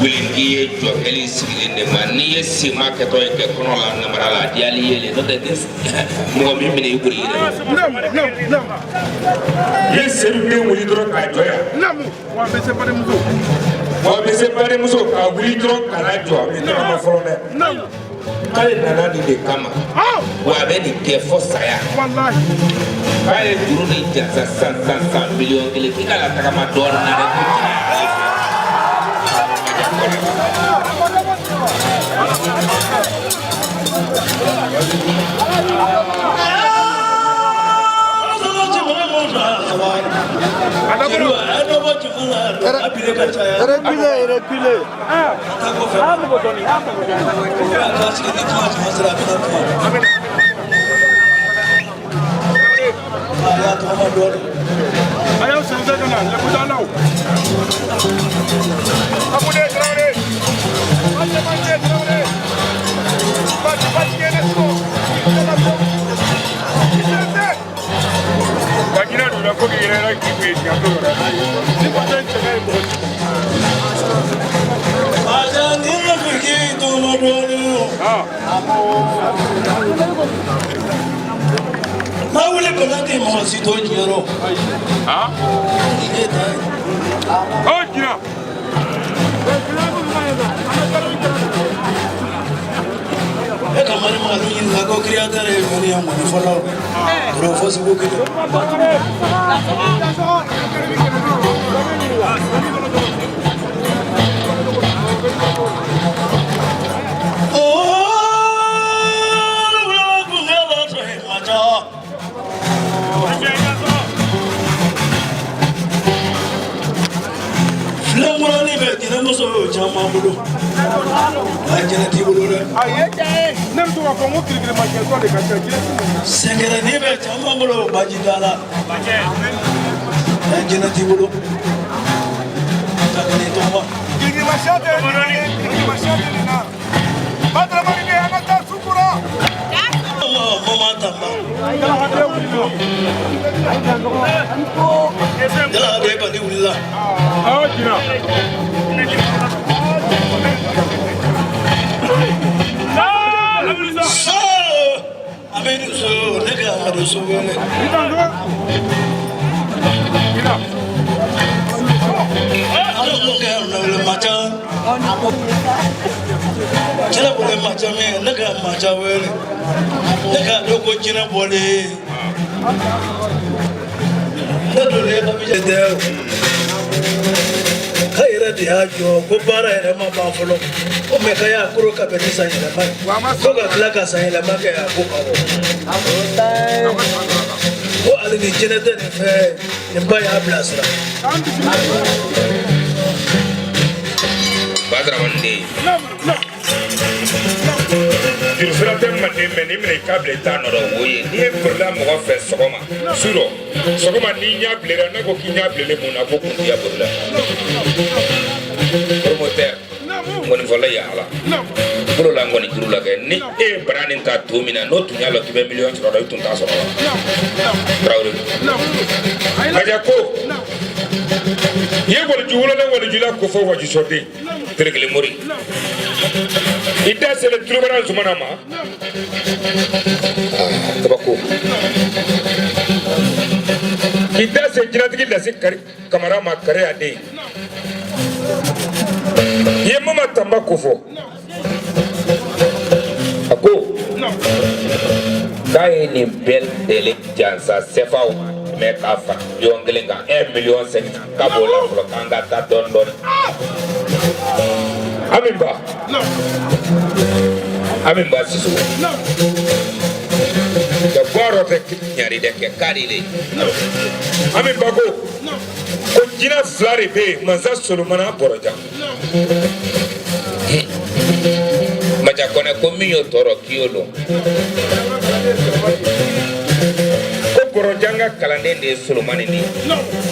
Willie to Ellis in the money, see market or a corona, Namara, Diali, not that this more many. No. Yes, everything will drop by Joya. No, one is a Parimuso. What is a Parimuso? We drop Carajo in the phone. No. I didn't come. Why any care for Saya? One life. I do need just a son, million, Madonna. Badra Mande. Il sera tellement démené, mais les câbles étant en Oui, ni problème on fait sogoma suro sogoma ni nya blera na ko kinya blele mona ko ko ya burla promoteur. Ngoni vola ya ala. Bolo la ngoni kuru la ke ni e branding ta tumina no tunya lo tibe million so do tun ta so. Traore. aja ko ye bol juwolo na wala jila ko fo waji sote Tere mori. ida c'est le tribunal zumana ma Tabako. ida c'est jinatigi la se kamara ma kare ade ye mama tamba ko fo Ako. Kai ni bel dele jansa sefao me kafa yongelenga 1 million 5 kabola pro kanga ta don don. Amimba sisu. The baro te nyari de ke kadile. Amimba ko ko jina flare be manza solomana boroja Maja kone komiyo toro kiolo. Ko borojanga kalande de solomani ni.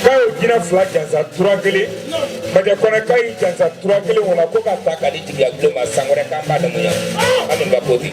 kayo jina fla jansa turakele maja kone kai jansa turakele wala ko ka ta Kali tiga gloma sangore kamba da muya. Amimba koti.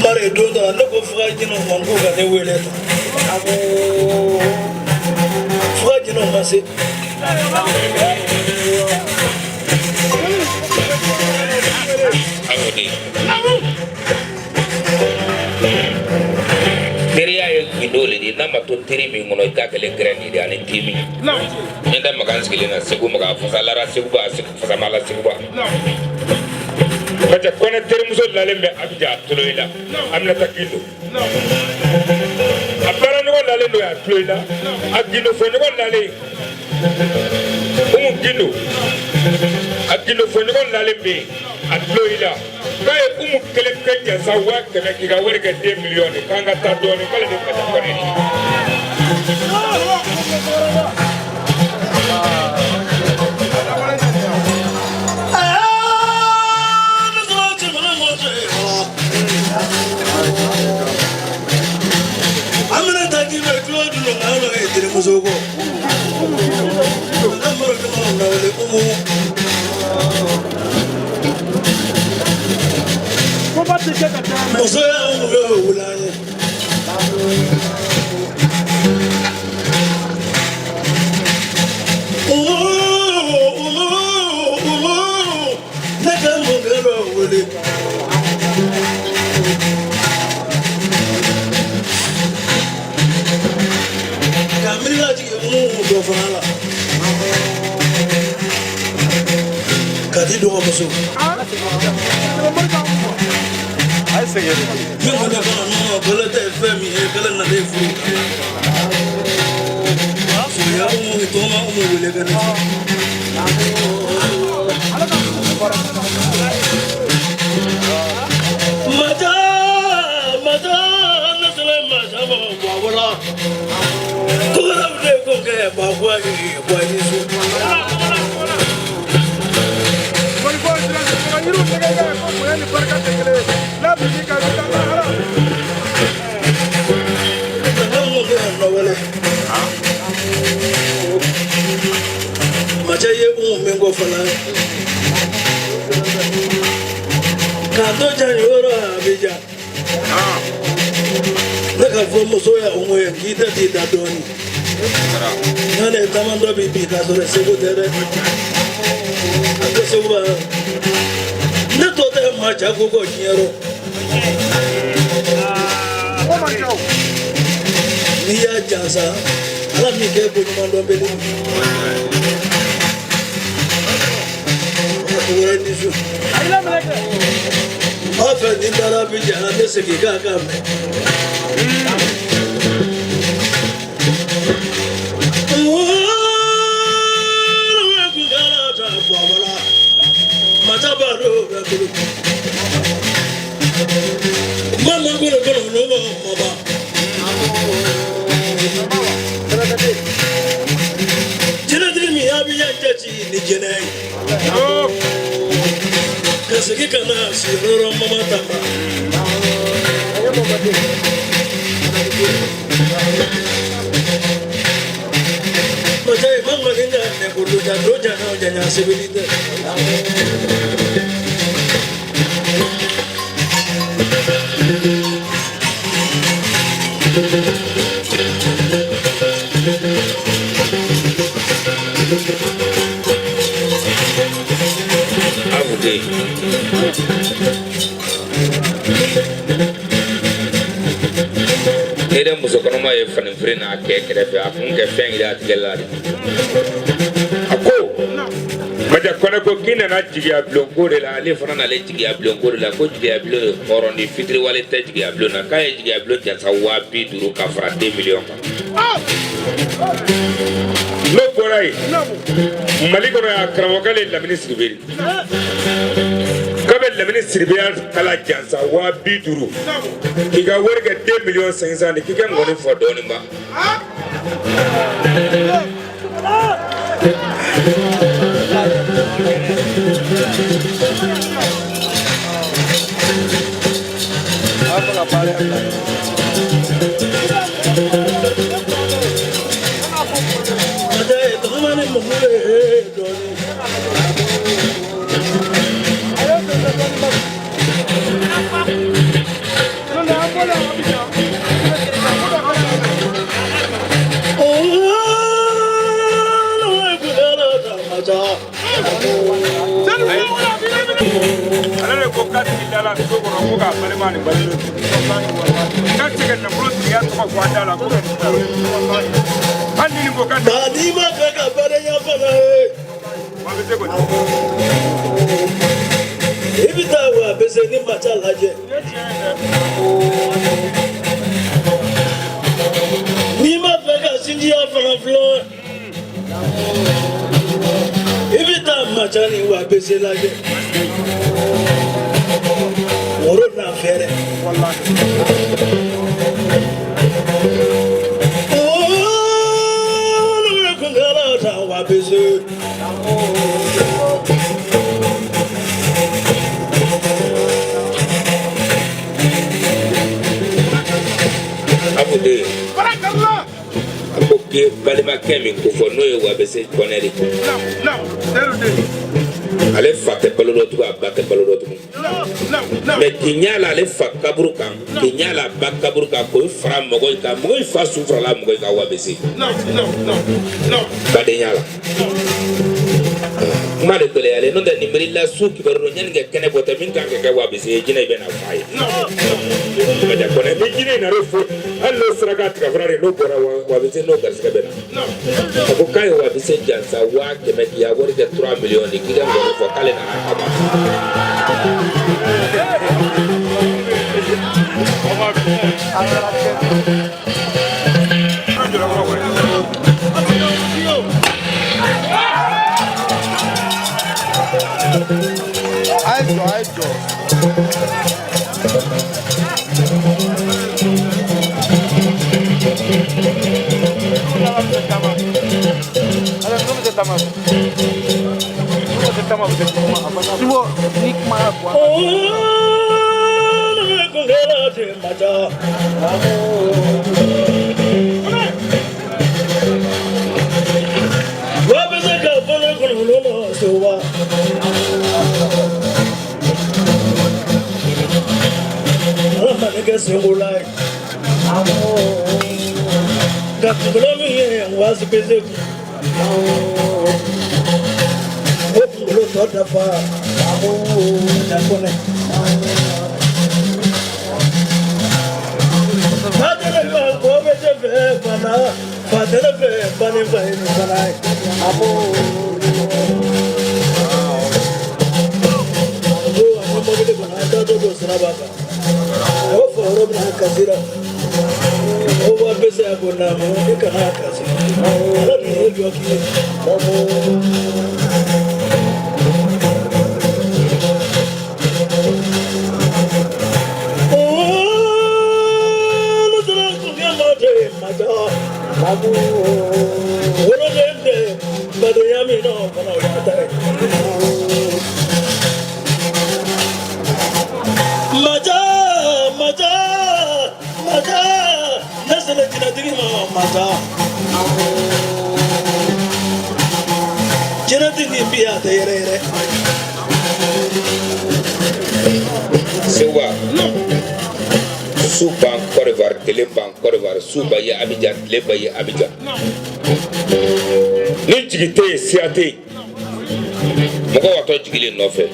Mare doda na ko fragino mango ga ne wele to fragino mase Teria idole di nama to teri mi ngono ka kele grani di ane timi. Nda makan skile na segu maga fasalara segu ba fasa mala segu ba. Baca kone teri muso lalembe abja tuloila amna takindo abara no lalendo ya tuloila agino fo no lale gino agino fo no lalembe atuloila kay kele kenya sa wa kana kiga werga 2 million kanga ta doni kala de kata kone ni edire musogo namaro kama na wale umu musoya umu yo ulanye Kadi dua musuh. Ayo segera. Mungkin ada orang kalau tak faham ini kalau nak defu. Suya umum itu mah umum boleh kan? Mata, nasalah masa bawa. Kau nak dek kau ke bawa ini semua. Macam ye mengo fala. Kado jadi orang abija. Nak fomo soya umwe kita tidak doni. Nane taman do bibi kasore segudere. Ada sebuah. Nato teh macam gogo nyero. Niya jasa. Alam ni ke punya mandor beli. Orang ni su. Apa ni darah bicara ni segi kakak. Macam baru betul. Mama gula nama mama. Jena demi abi yang jadi ni jenai. Kasih kena si orang mama tambah. Macam mama kita ni kudu jatuh jangan sebegitu. Abude. Eda muso kono ma e fani frena ke kerefe akun ke fengi da tigella. Ako. Maja kono ko kina na jigi ablonko de la ale fana na le jigi ablonko de la ko jigi ablo orondi fitri wale te jigi ablo na kay jigi ablo ja sa wapi duru ka fra 2 millions. No porai. Maliko na kramokale la ministre beri. Kabe la ministre beri kala jansa wapi duru. Kiga werga 2 millions 500 kike ngoni fo doni ba. Apa kapal ada itu mana mulai doni. Macani wa bese lagi, orang nak fere. Oh, lu kenggalan tak wa bese. Abude. Aku ke balima kemi ko fo no ye wa be se koneri ale fa te balodo tu ba te balodo tu mais kinyala ale fa kaburu kan kinyala ba kaburu kan ko fara mogo ka mogo fa sufra la mogo ka wa be se ba de nyala male tole ale no da nimri la su ki baro nyen ga kene bota min kan ga wa be se jina be na fay ba ja ko ne mi jina na refo allo sraga ka frare no bora wa be se no ga ska be na ko kai wa be se jansa wa ke me ya wori ga 3 million ki ga go fo kale na akaba was busy. Sewa Suba Korevar Teleban Korevar Suba ya Abidjan Leba ya Abidjan ni jigite siate moko wato jigile nofe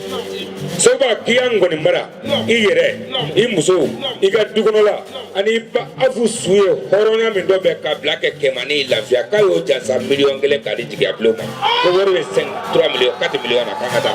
Soba kiyango ni mara iyere imuso iga dugonola ani ba afu suye horonya mindo be ka black kemani lafia kayo jansa million gele ka di jigi abloma ko worwe 3 million 4 million akangata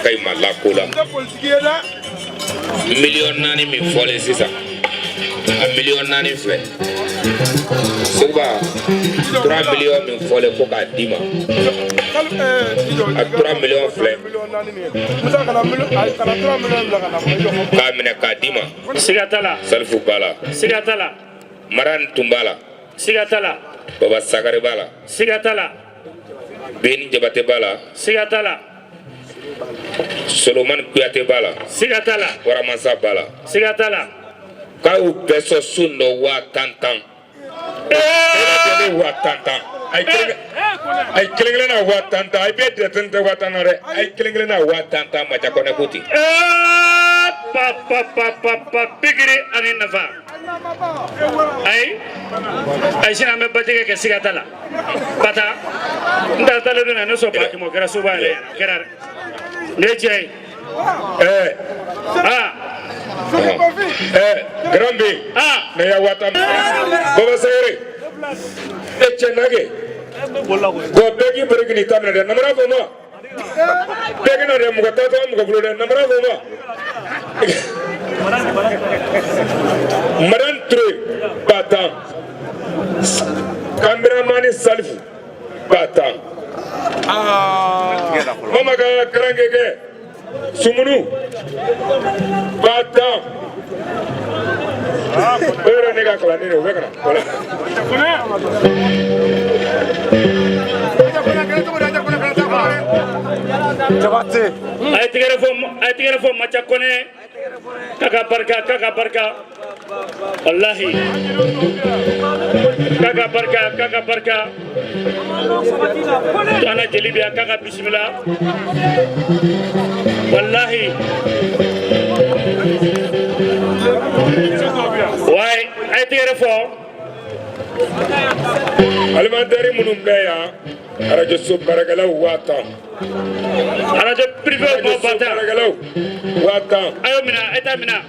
Kaima la kola million nani mi fole sisa a million nani fle Suba 3 million mi fole ko ka dima a 3 million fle ka mine ka dima Sigatala Salfu Bala Maran Tumbala Sigatala Baba Sakare Bala Sigatala Beni Jabate Bala Sigatala Solomon Kuyate bala Sigatala. Waramansa bala Sigatala. ka u beso sundo wa tantan wa tantan ay kelengele na wa tantan ay be de tante wa tanare ay kelengele na wa tantan ma ja kone kuti Pa bigiri ani nafa. Ay sina me batige ke sigatala. Bata. Nda tale dona no so pa mo kera subale. Kera. Neje. Grambi na ya watan baba sayre echenage go begi bergini tamna de namra goma begi na de mugata to mugablo de namra goma maran tre batan cameraman salif batan mama ga karangege sumunu batan Pero nega kalani no vekana. Ay tigere fo macha kone kaka barka wallahi kaka barka ana jelibia kaka bismillah wallahi why ay tigere fo Almandari munum beya arajo sub baragalaw wata arajo privé bo bata baragalaw wata ayo mina eta mina